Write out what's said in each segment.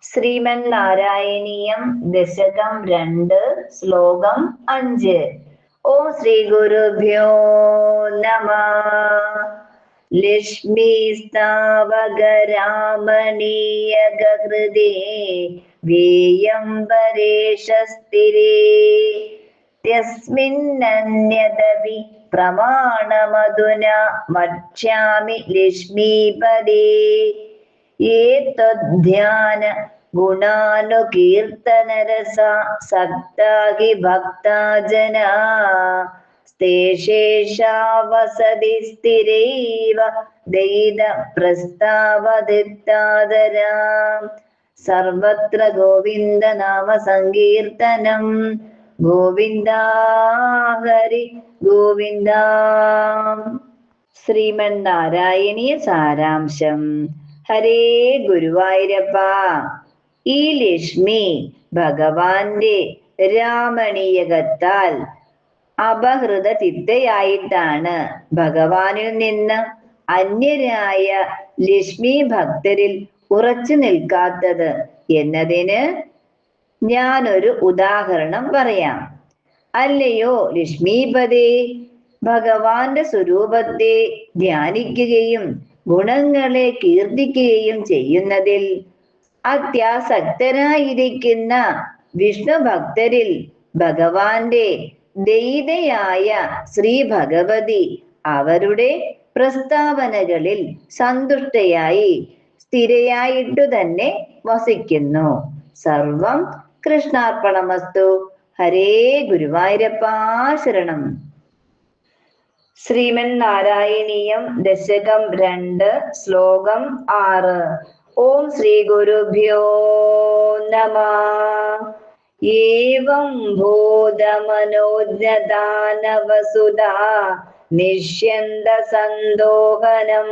ശ്രീമൻ നാരായണീയം ദശകം 2 ശ്ലോകം 5. ഓം ശ്രീ ഗുരുഭ്യോ നമ. ലക്ഷ്മീ സ്ഥാവകരാമണീയകൃതേ വേയംബരേഷസ്ഥിരേ യസ്മിന്നന്യദപി പ്രമാണമധുനാ വക്ഷ്യാമി ലക്ഷ്മീപദേ. ഏതദ്ധ്യാന ഗുണാനുകീർത്തനരസാ സക്താ ഹി ഭക്താ ജനാ സ്തേഷേഷാ വസതി സ്ഥിരൈവ ദയിത പ്രസ്താവദിത്താദരാം. സർവത്ര ഗോവിന്ദ നാമ സങ്കീർത്തനം. ഗോവിന്ദ ഹരി ഗോവിന്ദ. ശ്രീമൻ നാരായണീയ സാരാംശം. ഹരേ ഗുരുവായൂരപ്പ. ഈ ലക്ഷ്മി ഭഗവാന്റെ രാമണീയകത്താൽ അപഹൃത ചിത്തയായിട്ടാണ് ഭഗവാനിൽ നിന്ന് അന്യരായ ലക്ഷ്മി ഭക്തരിൽ ഉറച്ചു നിൽക്കാത്തത് എന്നതിന് ഞാനൊരു ഉദാഹരണം പറയാം. അല്ലയോ ലക്ഷ്മീപദേ, ഭഗവാന്റെ സ്വരൂപത്തെ ധ്യാനിക്കുകയും ഗുണങ്ങളെ കീർത്തിക്കുകയും ചെയ്യുന്നതിൽ അത്യാസക്തരായിരിക്കുന്ന വിഷ്ണു ഭക്തരിൽ ഭഗവാന്റെ ദയിതയായ ശ്രീ ഭഗവതി അവരുടെ പ്രസ്താവനകളിൽ സന്തുഷ്ടയായി സ്ഥിരയായിട്ടു തന്നെ വസിക്കുന്നു. സർവം കൃഷ്ണാർപ്പണമസ്തു. ഹരേ ഗുരുവായൂരപ്പ ശരണം. ശ്രീമൻ നാരായണീയം ദശകം 2 ശ്ലോകം 6. ഓം ശ്രീ ഗുരുഭ്യോ നമ. ഏവം ഭൂതമനോജ്ഞദാനവസുധാ നിഷ്യന്ത സന്തോഹനം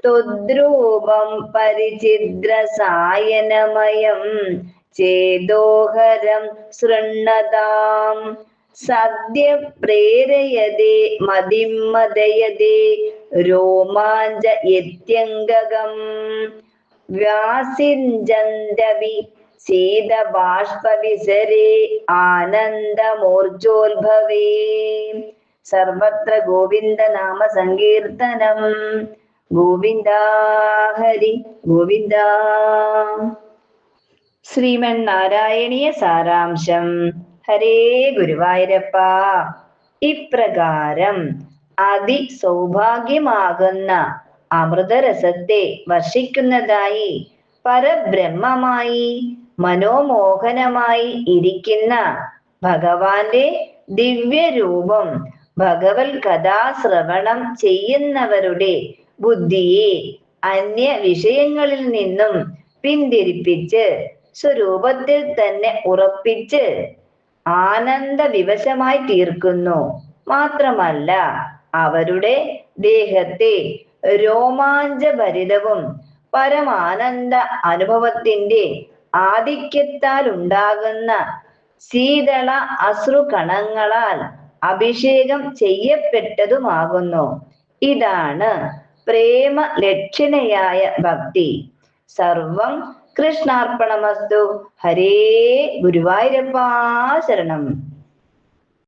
ത്വദ്രൂപം പരിചിദ്രസായനമയം ചേതോഹരം ശൃണ്ണതാം. സദ്യ പ്രേരയതേ മതിമദയതേ രോമാഞ്ച യത്യംഗകം വ്യാസിഞ്ചന്ദവി ശീതബാഷ്പവിസരേ ആനന്ദമൂർജോത്ഭവേ. സർവത്ര ഗോവിന്ദ നാമ സങ്കീർത്തനം. ഗോവിന്ദ ഹരി ഗോവിന്ദ. ശ്രീമൻ നാരായണീയ സാരാംശം. ഹരേ ഗുരുവായൂരപ്പ. ഇപ്രകാരം അതിസൗഭാഗ്യമാകുന്ന അമൃതരസത്തെ വർഷിക്കുന്നതായി പരബ്രഹ്മമായി മനോമോഹനമായി ഇരിക്കുന്ന ഭഗവാന്റെ ദിവ്യരൂപം ഭഗവത് കഥാശ്രവണം ചെയ്യുന്നവരുടെ ബുദ്ധിയെ അന്യ വിഷയങ്ങളിൽ നിന്നും പിന്തിരിപ്പിച്ച് സ്വരൂപത്തിൽ തന്നെ ഉറപ്പിച്ച് ആനന്ദ വിവശമായി തീർക്കുന്നു. മാത്രമല്ല അവരുടെ ദേഹത്തെ രോമാഞ്ചഭരിതവും പരമാനന്ദ അനുഭവത്തിന്റെ ആധിക്യത്താൽ ഉണ്ടാകുന്ന ശീതള അശ്രുകണങ്ങളാൽ അഭിഷേകം ചെയ്യപ്പെട്ടതുമാകുന്നു. ഇതാണ് പ്രേമ ലക്ഷണയായ ഭക്തി. സർവം കൃഷ്ണാർപ്പണമസ്തു. ഹരേ ഗുരുവായൂരപ്പ ശരണം.